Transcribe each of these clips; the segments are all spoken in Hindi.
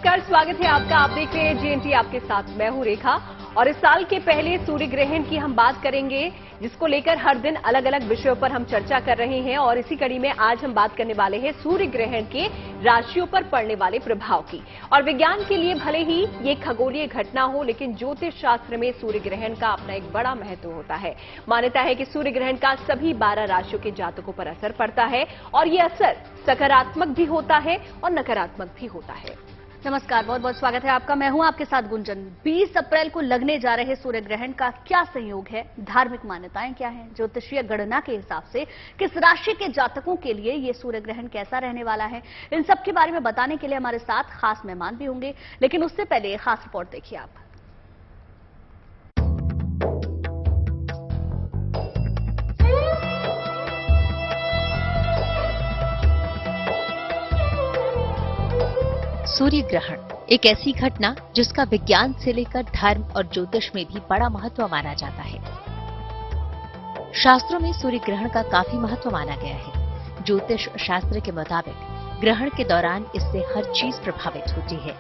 नमस्कार, स्वागत है आपका। आप देख रहे हैं जीएनटी आपके साथ, मैं हूं रेखा। और इस साल के पहले सूर्य ग्रहण की हम बात करेंगे, जिसको लेकर हर दिन अलग अलग विषयों पर हम चर्चा कर रहे हैं। और इसी कड़ी में आज हम बात करने वाले हैं सूर्य ग्रहण के राशियों पर पड़ने वाले प्रभाव की। और विज्ञान के लिए भले ही ये खगोलीय घटना हो, लेकिन ज्योतिष शास्त्र में सूर्य ग्रहण का अपना एक बड़ा महत्व होता है। मान्यता है कि सूर्य ग्रहण का सभी 12 राशियों के जातकों पर असर पड़ता है, और ये असर सकारात्मक भी होता है और नकारात्मक भी होता है। नमस्कार, बहुत बहुत स्वागत है आपका। मैं हूं आपके साथ गुंजन। 20 अप्रैल को लगने जा रहे सूर्य ग्रहण का क्या संयोग है, धार्मिक मान्यताएं क्या हैं, ज्योतिषीय गणना के हिसाब से किस राशि के जातकों के लिए ये सूर्य ग्रहण कैसा रहने वाला है, इन सब के बारे में बताने के लिए हमारे साथ खास मेहमान भी होंगे। लेकिन उससे पहले एक खास रिपोर्ट देखिए आप। सूर्य ग्रहण एक ऐसी घटना जिसका विज्ञान से लेकर धर्म और ज्योतिष में भी बड़ा महत्व माना जाता है। शास्त्रों में सूर्य ग्रहण का काफी महत्व माना गया है। ज्योतिष शास्त्र के मुताबिक ग्रहण के दौरान इससे हर चीज प्रभावित होती है।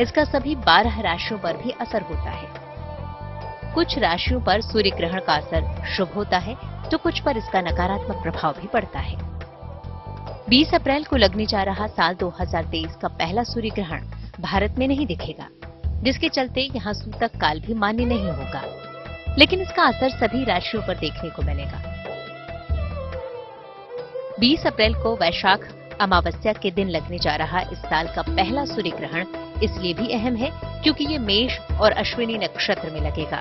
इसका सभी 12 राशियों पर भी असर होता है। कुछ राशियों पर सूर्य ग्रहण का असर शुभ होता है, तो कुछ पर इसका नकारात्मक प्रभाव भी पड़ता है। 20 अप्रैल को लगने जा रहा साल 2023 का पहला सूर्य ग्रहण भारत में नहीं दिखेगा, जिसके चलते यहाँ सूतक काल भी मान्य नहीं होगा। लेकिन इसका असर सभी राशियों पर देखने को मिलेगा। 20 अप्रैल को वैशाख अमावस्या के दिन लगने जा रहा इस साल का पहला सूर्य ग्रहण इसलिए भी अहम है क्योंकि ये मेष और अश्विनी नक्षत्र में लगेगा।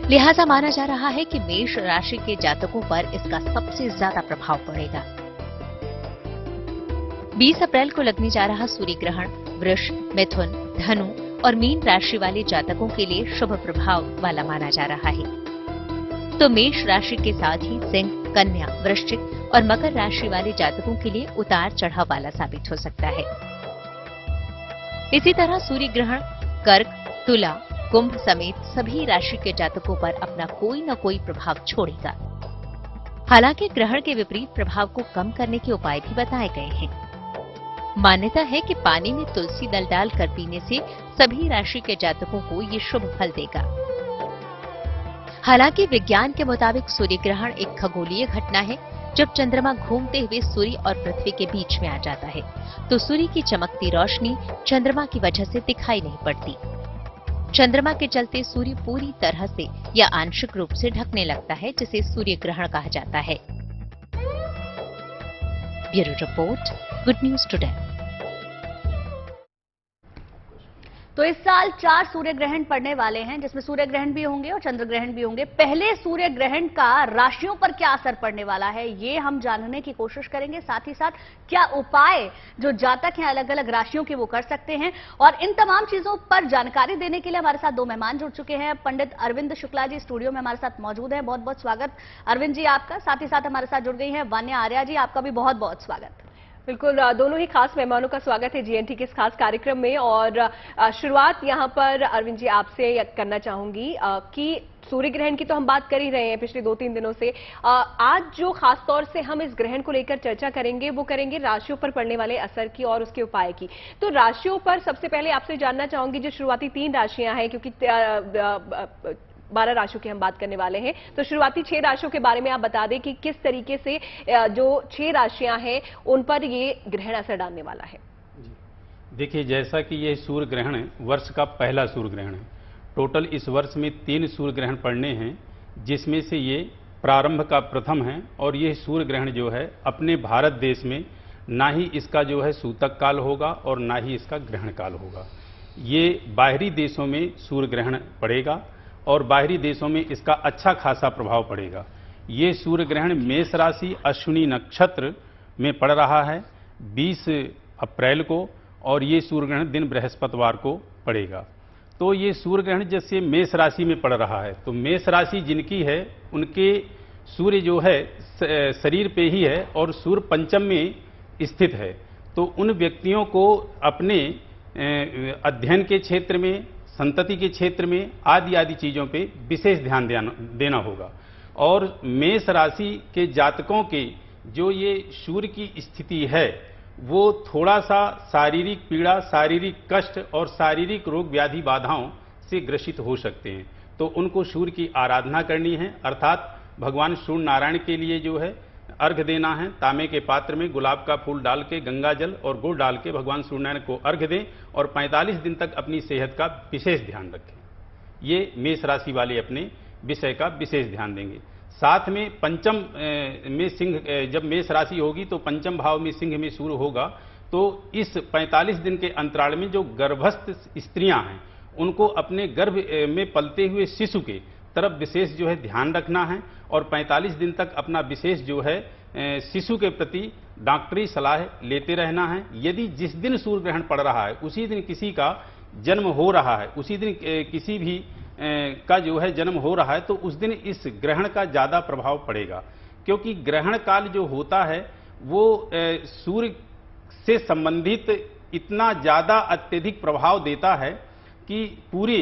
लिहाजा माना जा रहा है कि मेष राशि के जातकों पर इसका सबसे ज्यादा प्रभाव पड़ेगा। 20 अप्रैल को लगने जा रहा सूर्य ग्रहण वृष, मिथुन, धनु और मीन राशि वाले जातकों के लिए शुभ प्रभाव वाला माना जा रहा है। तो मेष राशि के साथ ही सिंह, कन्या, वृश्चिक और मकर राशि वाले जातकों के लिए उतार चढ़ाव वाला साबित हो सकता है। इसी तरह सूर्य ग्रहण कर्क, तुला, कुंभ समेत सभी राशि के जातकों पर अपना कोई न कोई प्रभाव छोड़ेगा। हालांकि ग्रहण के विपरीत प्रभाव को कम करने के उपाय भी बताए गए हैं। मान्यता है कि पानी में तुलसी दल डालकर पीने से सभी राशि के जातकों को ये शुभ फल देगा। हालांकि विज्ञान के मुताबिक सूर्य ग्रहण एक खगोलीय घटना है। जब चंद्रमा घूमते हुए सूर्य और पृथ्वी के बीच में आ जाता है, तो सूर्य की चमकती रोशनी चंद्रमा की वजह से दिखाई नहीं पड़ती। चंद्रमा के चलते सूर्य पूरी तरह से या आंशिक रूप से ढकने लगता है, जिसे सूर्य ग्रहण कहा जाता है। Bureau report, good news today. तो इस साल 4 सूर्य ग्रहण पड़ने वाले हैं, जिसमें सूर्य ग्रहण भी होंगे और चंद्र ग्रहण भी होंगे। पहले सूर्य ग्रहण का राशियों पर क्या असर पड़ने वाला है, ये हम जानने की कोशिश करेंगे। साथ ही साथ क्या उपाय जो जातक हैं अलग अलग राशियों के वो कर सकते हैं। और इन तमाम चीजों पर जानकारी देने के लिए हमारे साथ 2 मेहमान जुड़ चुके हैं। पंडित अरविंद शुक्ला जी स्टूडियो में हमारे साथ मौजूद है, बहुत बहुत स्वागत अरविंद जी आपका। साथ ही साथ हमारे साथ जुड़ गई है वान्या आर्या जी, आपका भी बहुत बहुत स्वागत। बिल्कुल, दोनों ही खास मेहमानों का स्वागत है जीएनटी के इस खास कार्यक्रम में। और शुरुआत यहां पर अरविंद जी आपसे करना चाहूंगी कि सूर्य ग्रहण की तो हम बात कर ही रहे हैं पिछले 2-3 दिनों से। आज जो खास तौर से हम इस ग्रहण को लेकर चर्चा करेंगे, वो करेंगे राशियों पर पड़ने वाले असर की और उसके उपाय की। तो राशियों पर सबसे पहले आपसे जानना चाहूंगी, जो शुरुआती 3 राशियां हैं, क्योंकि 12 राशियों की हम बात करने वाले हैं, तो शुरुआती 6 राशियों के बारे में आप बता दें कि किस तरीके से जो 6 राशियां हैं उन पर ये ग्रहण असर डालने वाला है। देखिए, जैसा कि ये सूर्य ग्रहण वर्ष का पहला सूर्य ग्रहण है। टोटल इस वर्ष में 3 सूर्य ग्रहण पड़ने हैं, जिसमें से ये प्रारंभ का प्रथम है। और ये सूर्य ग्रहण जो है अपने भारत देश में ना ही इसका जो है सूतक काल होगा और ना ही इसका ग्रहण काल होगा। ये बाहरी देशों में सूर्य ग्रहण पड़ेगा और बाहरी देशों में इसका अच्छा खासा प्रभाव पड़ेगा। ये सूर्य ग्रहण मेष राशि अश्विनी नक्षत्र में पड़ रहा है 20 अप्रैल को, और ये सूर्य ग्रहण दिन बृहस्पतिवार को पड़ेगा। तो ये सूर्य ग्रहण जैसे मेष राशि में पड़ रहा है, तो मेष राशि जिनकी है उनके सूर्य जो है शरीर पे ही है और सूर्य पंचम में स्थित है। तो उन व्यक्तियों को अपने अध्ययन के क्षेत्र में, संतति के क्षेत्र में आदि आदि चीजों पे विशेष ध्यान देना होगा। और मेष राशि के जातकों के जो ये सूर्य की स्थिति है वो थोड़ा सा शारीरिक पीड़ा, शारीरिक कष्ट और शारीरिक रोग व्याधि बाधाओं से ग्रसित हो सकते हैं। तो उनको सूर्य की आराधना करनी है, अर्थात भगवान सूर्य नारायण के लिए जो है अर्घ देना है। तांबे के पात्र में गुलाब का फूल डाल के, गंगा जल और गुड़ डाल के भगवान सूर्यनारायण को अर्घ दें और 45 दिन तक अपनी सेहत का विशेष ध्यान रखें। ये मेष राशि वाले अपने विषय का विशेष ध्यान देंगे। साथ में पंचम में सिंह, जब मेष राशि होगी तो पंचम भाव में सिंह में सूर्य होगा, तो इस 45 दिन के अंतराल में जो गर्भस्थ स्त्रियां हैं उनको अपने गर्भ में पलते हुए शिशु के तरफ विशेष जो है ध्यान रखना है और 45 दिन तक अपना विशेष जो है शिशु के प्रति डॉक्टरी सलाह लेते रहना है। यदि जिस दिन सूर्य ग्रहण पड़ रहा है उसी दिन किसी का जन्म हो रहा है, उसी दिन किसी भी का जो है जन्म हो रहा है, तो उस दिन इस ग्रहण का ज्यादा प्रभाव पड़ेगा, क्योंकि ग्रहण काल जो होता है वो सूर्य से संबंधित इतना ज्यादा अत्यधिक प्रभाव देता है कि पूरे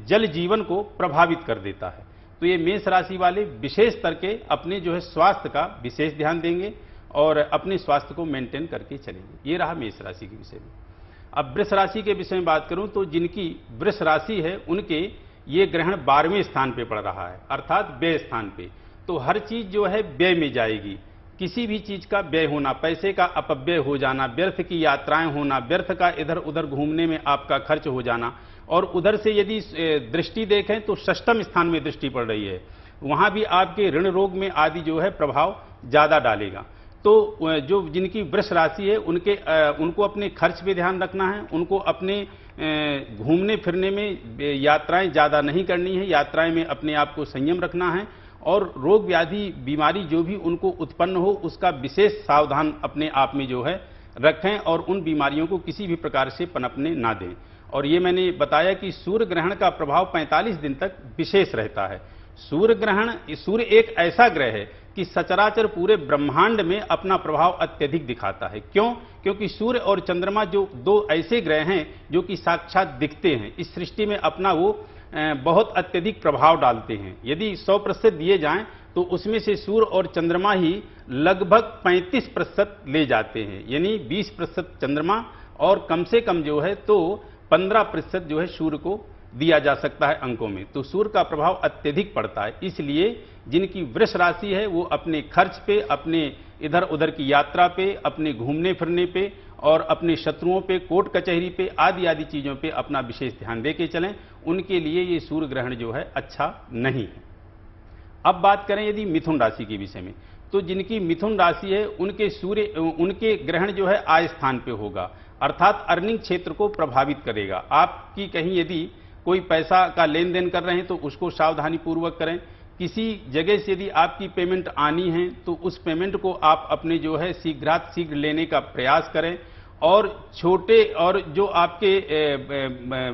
जल जीवन को प्रभावित कर देता है। तो ये मेष राशि वाले विशेष करके अपने जो है स्वास्थ्य का विशेष ध्यान देंगे और अपने स्वास्थ्य को मेंटेन करके चलेंगे। ये रहा मेष राशि के विषय में। अब वृष राशि के विषय में बात करूं तो जिनकी वृष राशि है उनके ये ग्रहण 12वें स्थान पे पड़ रहा है, अर्थात व्यय स्थान पे। तो हर चीज जो है व्यय में जाएगी। किसी भी चीज का व्यय होना, पैसे का अपव्यय हो जाना, व्यर्थ की यात्राएं होना, व्यर्थ का इधर उधर घूमने में आपका खर्च हो जाना, और उधर से यदि दृष्टि देखें तो षष्ठम स्थान में दृष्टि पड़ रही है, वहां भी आपके ऋण रोग में आदि जो है प्रभाव ज्यादा डालेगा। तो जो जिनकी वृष राशि है उनको अपने खर्च पे ध्यान रखना है, उनको अपने घूमने फिरने में यात्राएं ज्यादा नहीं करनी है, यात्राएं में अपने आप को संयम रखना है और रोग व्याधि बीमारी जो भी उनको उत्पन्न हो उसका विशेष सावधान अपने आप में जो है रखें और उन बीमारियों को किसी भी प्रकार से पनपने ना दें। और ये मैंने बताया कि सूर्य ग्रहण का प्रभाव 45 दिन तक विशेष रहता है। सूर्य एक ऐसा ग्रह है कि सचराचर पूरे ब्रह्मांड में अपना प्रभाव अत्यधिक दिखाता है। क्यों? क्योंकि सूर्य और चंद्रमा जो दो ऐसे ग्रह हैं जो कि साक्षात दिखते हैं, इस सृष्टि में अपना वो बहुत अत्यधिक प्रभाव डालते हैं। यदि 100% दिए जाएं तो उसमें से सूर्य और चंद्रमा ही लगभग 35% ले जाते हैं, यानी 20% चंद्रमा और कम से कम जो है तो 15% जो है सूर्य को दिया जा सकता है अंकों में। तो सूर्य का प्रभाव अत्यधिक पड़ता है। इसलिए जिनकी वृष राशि है वो अपने खर्च पे, अपने इधर उधर की यात्रा पे, अपने घूमने फिरने पे और अपने शत्रुओं पे, कोर्ट कचहरी पे आदि आदि चीजों पे अपना विशेष ध्यान देके चलें। उनके लिए ये सूर्य ग्रहण जो है अच्छा नहीं है। अब बात करें यदि मिथुन राशि के विषय में, तो जिनकी मिथुन राशि है उनके ग्रहण जो है आय स्थान पे होगा, अर्थात अर्निंग क्षेत्र को प्रभावित करेगा। आपकी कहीं यदि कोई पैसा का लेन देन कर रहे हैं तो उसको सावधानी पूर्वक करें। किसी जगह से यदि आपकी पेमेंट आनी है तो उस पेमेंट को आप अपने जो है शीघ्र लेने का प्रयास करें। और जो आपके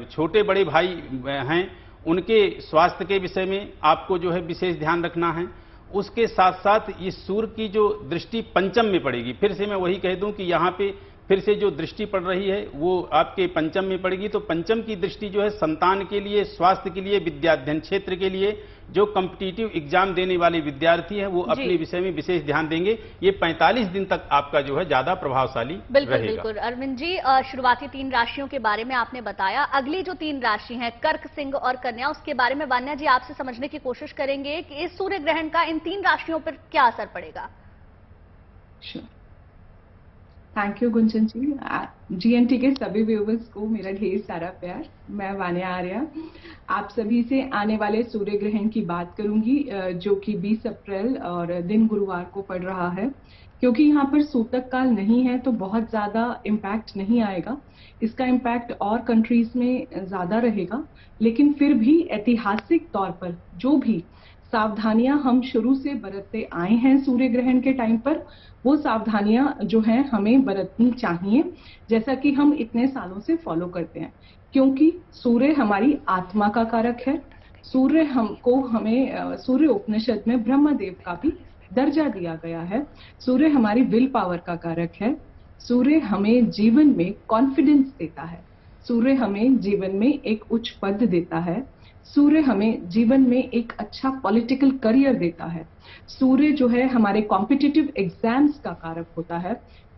छोटे बड़े भाई हैं उनके स्वास्थ्य के विषय में आपको जो है विशेष ध्यान रखना है। उसके साथ साथ इस सूर्य की जो दृष्टि पंचम में पड़ेगी, फिर से मैं वही कह दूं कि यहाँ पे फिर से जो दृष्टि पड़ रही है वो आपके पंचम में पड़ेगी। तो पंचम की दृष्टि जो है संतान के लिए, स्वास्थ्य के लिए, विद्याध्ययन क्षेत्र के लिए, जो कॉम्पिटिटिव एग्जाम देने वाले विद्यार्थी हैं वो अपने विषय में विशेष ध्यान देंगे। ये 45 दिन तक आपका जो है ज्यादा प्रभावशाली रहेगा। बिल्कुल अरविंद जी, शुरुआती 3 राशियों के बारे में आपने बताया। अगली जो 3 राशि हैं, कर्क, सिंह और कन्या, उसके बारे में वान्या जी आपसे समझने की कोशिश करेंगे कि इस सूर्य ग्रहण का इन 3 राशियों पर क्या असर पड़ेगा। Thank you Gunjan ji. GNT के सभी व्यूवर्स को मेरा ढेर सारा प्यार। मैं वान्या आर्या आप सभी से आने वाले सूर्य ग्रहण की बात करूंगी जो कि 20 अप्रैल और दिन गुरुवार को पड़ रहा है। क्योंकि यहाँ पर सूतक काल नहीं है तो बहुत ज्यादा इम्पैक्ट नहीं आएगा। इसका इम्पैक्ट और कंट्रीज में ज्यादा रहेगा, लेकिन फिर भी ऐतिहासिक तौर पर जो भी सावधानियां हम शुरू से बरतते आए हैं सूर्य ग्रहण के टाइम पर, वो सावधानियां जो हैं हमें बरतनी चाहिए, जैसा कि हम इतने सालों से फॉलो करते हैं। क्योंकि सूर्य हमारी आत्मा का कारक है। हमें सूर्य उपनिषद में ब्रह्मदेव का भी दर्जा दिया गया है। सूर्य हमारी विल पावर का कारक है। सूर्य हमें जीवन में कॉन्फिडेंस देता है। सूर्य हमें जीवन में एक उच्च पद देता है। सूर्य हमें जीवन में एक अच्छा पॉलिटिकल करियर देता है। सूर्य जो है हमारे कॉम्पिटिटिव एग्जाम्स का कारक होता है।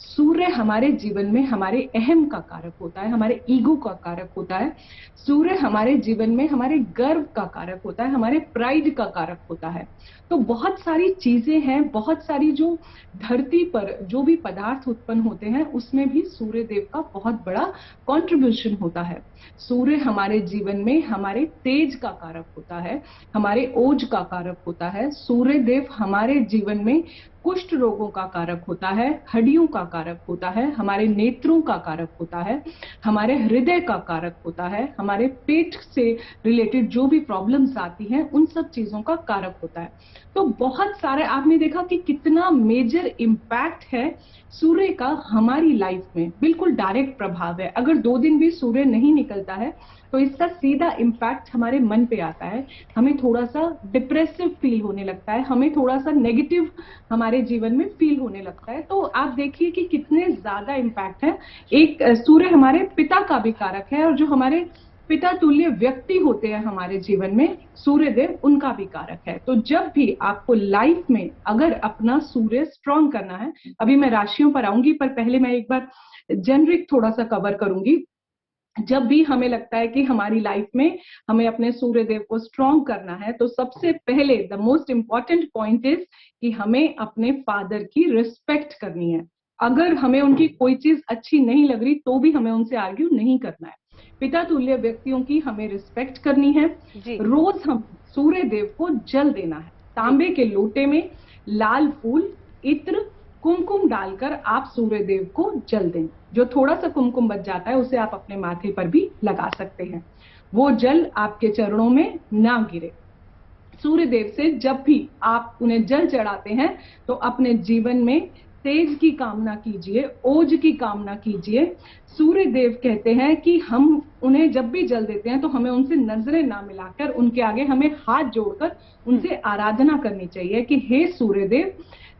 सूर्य हमारे जीवन में हमारे अहम का कारक होता है, हमारे ईगो का कारक होता है। सूर्य हमारे जीवन में हमारे गर्व का कारक होता है, हमारे प्राइड का कारक होता है। तो बहुत सारी चीजें हैं, बहुत सारी जो धरती पर जो भी पदार्थ उत्पन्न होते हैं उसमें भी सूर्य देव का बहुत बड़ा कंट्रीब्यूशन होता है। सूर्य हमारे जीवन में हमारे तेज का कारक होता है, हमारे ओज का कारक होता है। सूर्य देव हमारे जीवन में कुष्ठ रोगों का कारक होता है, हड्डियों का कारक होता है, हमारे नेत्रों का कारक होता है, हमारे हृदय का कारक होता है, हमारे पेट से रिलेटेड जो भी प्रॉब्लम्स आती हैं उन सब चीजों का कारक होता है। तो बहुत सारे आपने देखा कि कितना मेजर इम्पैक्ट है सूर्य का हमारी लाइफ में, बिल्कुल डायरेक्ट प्रभाव है। अगर 2 दिन भी सूर्य नहीं निकलता है तो इसका सीधा इम्पैक्ट हमारे मन पे आता है, हमें थोड़ा सा डिप्रेसिव फील होने लगता है, हमें थोड़ा सा नेगेटिव हमारे जीवन में फील होने लगता है। तो आप देखिए कि कितने ज्यादा इम्पैक्ट है। एक सूर्य हमारे पिता का भी कारक है और जो हमारे पिता तुल्य व्यक्ति होते हैं हमारे जीवन में सूर्य देव उनका भी कारक है। तो जब भी आपको लाइफ में अगर अपना सूर्य स्ट्रांग करना है, अभी मैं राशियों पर आऊंगी पर पहले मैं एक बार जेनरिक थोड़ा सा कवर करूंगी। जब भी हमें लगता है कि हमारी लाइफ में हमें अपने सूर्य देव को स्ट्रांग करना है तो सबसे पहले the most important point is कि हमें अपने फादर की रिस्पेक्ट करनी है। अगर हमें उनकी कोई चीज अच्छी नहीं लग रही तो भी हमें उनसे आर्ग्यू नहीं करना है। पिता तुल्य व्यक्तियों की हमें रिस्पेक्ट करनी है। रोज हम सूर्य देव को जल देना है। तांबे के लोटे में लाल फूल, इत्र, कुमकुम डालकर आप सूर्य देव को जल दें। जो थोड़ा सा कुमकुम बच जाता है उसे आप अपने माथे पर भी लगा सकते हैं। वो जल आपके चरणों में ना गिरे। सूर्य देव से जब भी आप उन्हें जल चढ़ाते हैं तो अपने जीवन में तेज की कामना कीजिए, ओज की कामना कीजिए। सूर्य देव कहते हैं कि हम उन्हें जब भी जल देते हैं तो हमें उनसे नजरें ना मिलाकर उनके आगे हमें हाथ जोड़कर उनसे आराधना करनी चाहिए कि हे सूर्य देव,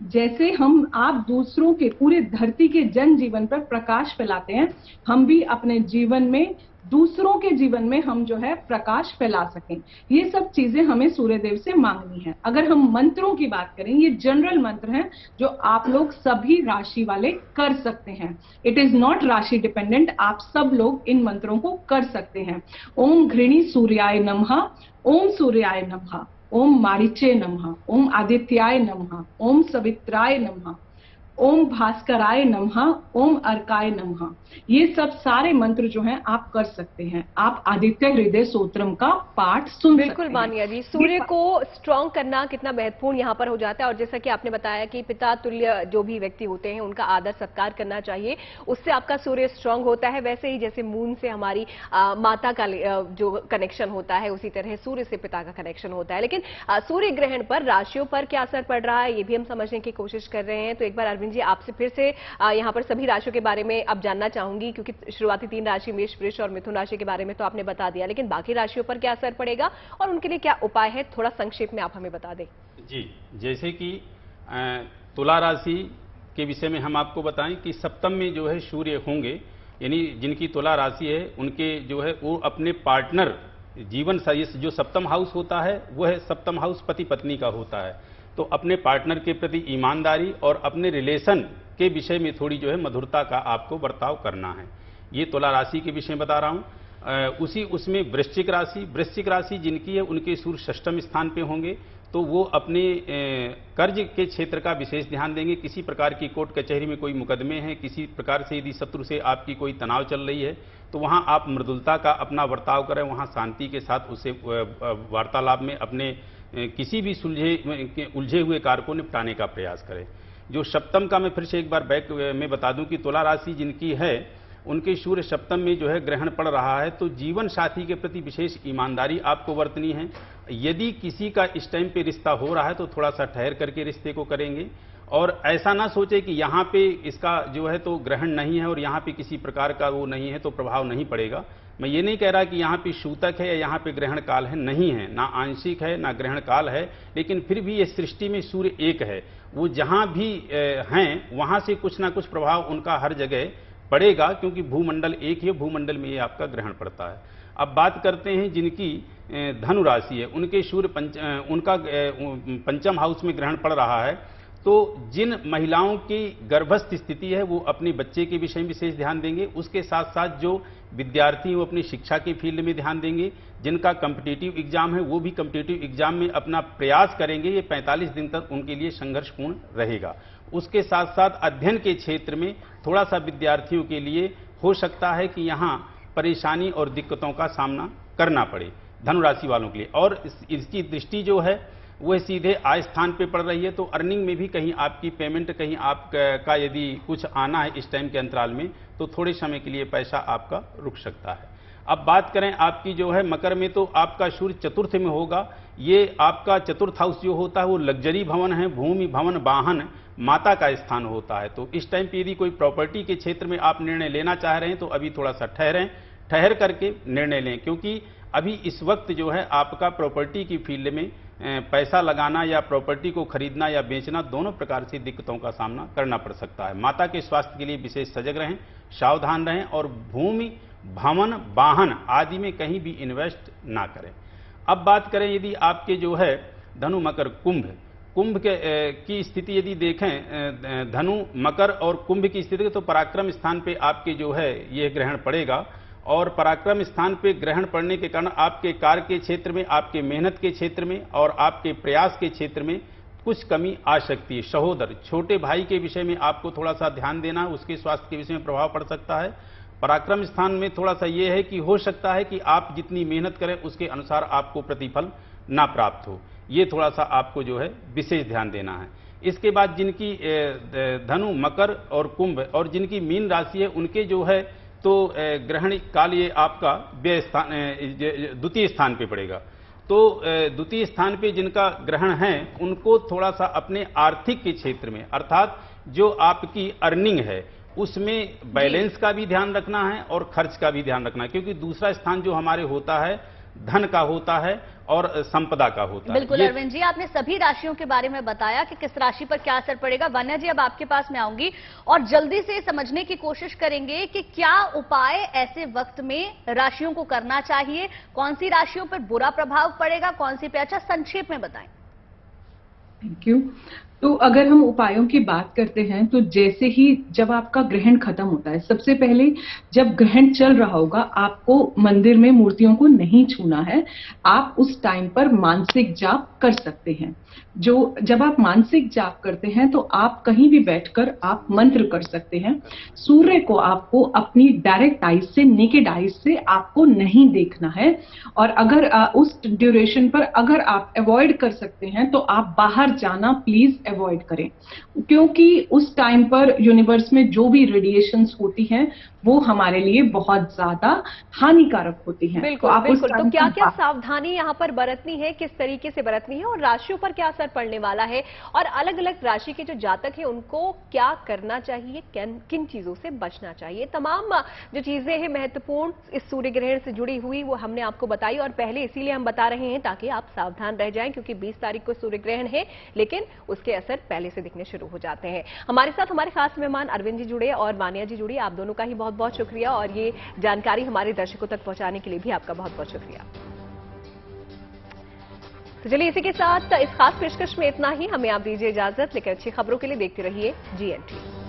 जैसे आप दूसरों के पूरे धरती के जन जीवन पर प्रकाश फैलाते हैं, हम भी अपने जीवन में दूसरों के जीवन में हम जो है प्रकाश फैला सकें। ये सब चीजें हमें सूर्य देव से मांगनी है। अगर हम मंत्रों की बात करें, ये जनरल मंत्र हैं जो आप लोग सभी राशि वाले कर सकते हैं। इट इज नॉट राशि डिपेंडेंट, आप सब लोग इन मंत्रों को कर सकते हैं। ओम घृणी सूर्याय नमः, ओम सूर्याय नमः, ओम मारीचे नमः, ओम आदित्याय नमः, ओम सवित्राय नमः, ओम भास्कराय नमः, ओम अर्काय नमः। ये सब सारे मंत्र जो हैं आप कर सकते हैं। आप आदित्य हृदय स्तोत्रम का पाठ सुन सकते हैं। बिल्कुल मानिया जी, सूर्य को स्ट्रांग करना कितना महत्वपूर्ण यहाँ पर हो जाता है। और जैसा कि आपने बताया कि पिता तुल्य जो भी व्यक्ति होते हैं उनका आदर सत्कार करना चाहिए, उससे आपका सूर्य स्ट्रांग होता है। वैसे ही जैसे मून से हमारी माता का जो कनेक्शन होता है, उसी तरह सूर्य से पिता का कनेक्शन होता है। लेकिन सूर्य ग्रहण पर राशियों पर क्या असर पड़ रहा है ये भी हम समझने की कोशिश कर रहे हैं। तो एक बार अरविंद जी आपसे फिर से यहाँ पर सभी राशियों के बारे में अब जानना चाहूंगी, क्योंकि शुरुआती 3 राशि मेष, वृष और मिथुन राशि के बारे में तो आपने बता दिया, लेकिन बाकी राशियों पर क्या असर पड़ेगा और उनके लिए क्या उपाय है, थोड़ा संक्षेप में आप हमें बता दें। जी, जैसे कि तुला राशि के विषय में हम आपको बताएं कि सप्तम में जो है सूर्य होंगे, यानी जिनकी तुला राशि है उनके जो है वो अपने पार्टनर जीवन जो सप्तम हाउस होता है वह सप्तम हाउस पति पत्नी का होता है। तो अपने पार्टनर के प्रति ईमानदारी और अपने रिलेशन के विषय में थोड़ी जो है मधुरता का आपको बर्ताव करना है। ये तुला राशि के विषय में बता रहा हूँ। उसमें वृश्चिक राशि जिनकी है उनके सूर्य 6ष्ठम स्थान पे होंगे, तो वो अपने कर्ज के क्षेत्र का विशेष ध्यान देंगे। किसी प्रकार की कोर्ट कचहरी में कोई मुकदमे हैं, किसी प्रकार से यदि शत्रु से आपकी कोई तनाव चल रही है तो वहाँ आप मृदुलता का अपना बर्ताव करें, वहाँ शांति के साथ उसे वार्तालाप में अपने किसी भी उलझे हुए कार्य को निपटाने का प्रयास करें। जो सप्तम का मैं फिर से एक बार बैक में बता दूं कि तुला राशि जिनकी है उनके सूर्य सप्तम में जो है ग्रहण पड़ रहा है, तो जीवन साथी के प्रति विशेष ईमानदारी आपको बरतनी है। यदि किसी का इस टाइम पे रिश्ता हो रहा है तो थोड़ा सा ठहर करके रिश्ते को करेंगे, और ऐसा ना सोचे कि यहाँ पे इसका जो है तो ग्रहण नहीं है और यहाँ पे किसी प्रकार का वो नहीं है तो प्रभाव नहीं पड़ेगा। मैं ये नहीं कह रहा कि यहाँ पे सूतक है या यहाँ पे ग्रहण काल है, नहीं है, ना आंशिक है ना ग्रहण काल है, लेकिन फिर भी ये सृष्टि में सूर्य एक है। वो जहाँ भी हैं वहाँ से कुछ ना कुछ प्रभाव उनका हर जगह पड़ेगा, क्योंकि भूमंडल एक ही है, भूमंडल में ये आपका ग्रहण पड़ता है। अब बात करते हैं जिनकी धनु राशि है, उनके सूर्य उनका पंचम हाउस में ग्रहण पड़ रहा है, तो जिन महिलाओं की गर्भस्थ स्थिति है वो अपने बच्चे के विषय में विशेष ध्यान देंगे। उसके साथ साथ जो विद्यार्थी वो अपनी शिक्षा के फील्ड में ध्यान देंगे। जिनका कॉम्पिटिटिव एग्जाम है वो भी कॉम्पिटिटिव एग्जाम में अपना प्रयास करेंगे। ये 45 दिन तक उनके लिए संघर्षपूर्ण रहेगा। उसके साथ साथ अध्ययन के क्षेत्र में थोड़ा सा विद्यार्थियों के लिए हो सकता है कि यहाँ परेशानी और दिक्कतों का सामना करना पड़े धनु राशि वालों के लिए। और इसकी दृष्टि जो है वह सीधे आय स्थान पे पड़ रही है, तो अर्निंग में भी कहीं आपकी पेमेंट, कहीं आपका यदि कुछ आना है इस टाइम के अंतराल में, तो थोड़े समय के लिए पैसा आपका रुक सकता है। अब बात करें आपकी जो है मकर में, तो आपका सूर्य चतुर्थ में होगा। ये आपका चतुर्थ हाउस जो होता है वो लग्जरी भवन है, भूमि भवन वाहन माता का स्थान होता है। तो इस टाइम पे यदि कोई प्रॉपर्टी के क्षेत्र में आप निर्णय लेना चाह रहे हैं तो अभी थोड़ा सा ठहर करके निर्णय लें, क्योंकि अभी इस वक्त जो है आपका प्रॉपर्टी की फील्ड में पैसा लगाना या प्रॉपर्टी को खरीदना या बेचना दोनों प्रकार से दिक्कतों का सामना करना पड़ सकता है। माता के स्वास्थ्य के लिए विशेष सजग रहें, सावधान रहें और भूमि भवन वाहन आदि में कहीं भी इन्वेस्ट ना करें। अब बात करें यदि आपके जो है धनु मकर कुंभ की स्थिति यदि देखें, धनु मकर और कुंभ की स्थिति, तो पराक्रम स्थान पे आपके जो है यह ग्रहण पड़ेगा। और पराक्रम स्थान पे ग्रहण पड़ने के कारण आपके कार्य के क्षेत्र में, आपके मेहनत के क्षेत्र में और आपके प्रयास के क्षेत्र में कुछ कमी आ सकती है। सहोदर छोटे भाई के विषय में आपको थोड़ा सा ध्यान देना है, उसके स्वास्थ्य के विषय में प्रभाव पड़ सकता है। पराक्रम स्थान में थोड़ा सा यह है कि हो सकता है कि आप जितनी मेहनत करें उसके अनुसार आपको प्रतिफल ना प्राप्त हो, ये थोड़ा सा आपको जो है विशेष ध्यान देना है। इसके बाद जिनकी धनु मकर और कुंभ और जिनकी मीन राशि है उनके जो है तो ग्रहण काल ये आपका व्यय स्थान द्वितीय स्थान पे पड़ेगा। तो द्वितीय स्थान पे जिनका ग्रहण है उनको थोड़ा सा अपने आर्थिक के क्षेत्र में, अर्थात जो आपकी अर्निंग है उसमें बैलेंस का भी ध्यान रखना है और खर्च का भी ध्यान रखना है, क्योंकि दूसरा स्थान जो हमारे होता है धन का होता है और संपदा का होता है। बिल्कुल अरविंद जी, आपने सभी राशियों के बारे में बताया कि किस राशि पर क्या असर पड़ेगा। वन्या जी, अब आपके पास मैं आऊंगी और जल्दी से समझने की कोशिश करेंगे कि क्या उपाय ऐसे वक्त में राशियों को करना चाहिए, कौन सी राशियों पर बुरा प्रभाव पड़ेगा, कौन सी पे अच्छा, संक्षेप में बताएं। Thank you. तो अगर हम उपायों की बात करते हैं तो जैसे ही जब आपका ग्रहण खत्म होता है, सबसे पहले जब ग्रहण चल रहा होगा आपको मंदिर में मूर्तियों को नहीं छूना है। आप उस टाइम पर मानसिक जाप कर सकते हैं। जब आप मानसिक जाप करते हैं तो आप कहीं भी बैठकर आप मंत्र कर सकते हैं। सूर्य को आपको अपनी डायरेक्ट आईज से, नेकेड आईज से आपको नहीं देखना है। और अगर उस ड्यूरेशन पर अगर आप अवॉइड कर सकते हैं तो आप बाहर जाना प्लीज अवॉइड करें, क्योंकि उस टाइम पर यूनिवर्स में जो भी रेडिएशंस होती हैं वो हमारे लिए बहुत ज्यादा हानिकारक होती हैं। बिल्कुल, तो आप बिल्कुल। उस तो क्या क्या सावधानी यहाँ पर बरतनी है, किस तरीके से बरतनी है और राशियों पर क्या असर पड़ने वाला है, और अलग अलग राशि के जो जातक हैं उनको क्या करना चाहिए, किन चीजों से बचना चाहिए, तमाम जो चीजें हैं महत्वपूर्ण इस सूर्य ग्रहण से जुड़ी हुई वो हमने आपको बताई। और पहले इसीलिए हम बता रहे हैं ताकि आप सावधान रह जाएं, क्योंकि 20 तारीख को सूर्य ग्रहण है लेकिन उसके असर पहले से दिखने शुरू हो जाते हैं। हमारे साथ हमारे खास मेहमान अरविंद जी जुड़े और वानिया जी जुड़ी, आप दोनों का ही बहुत बहुत शुक्रिया और ये जानकारी हमारे दर्शकों तक पहुंचाने के लिए भी आपका बहुत बहुत शुक्रिया। तो चलिए इसी के साथ इस खास पेशकश में इतना ही, हमें आप दीजिए इजाजत, लेकिन अच्छी खबरों के लिए देखते रहिए GNT।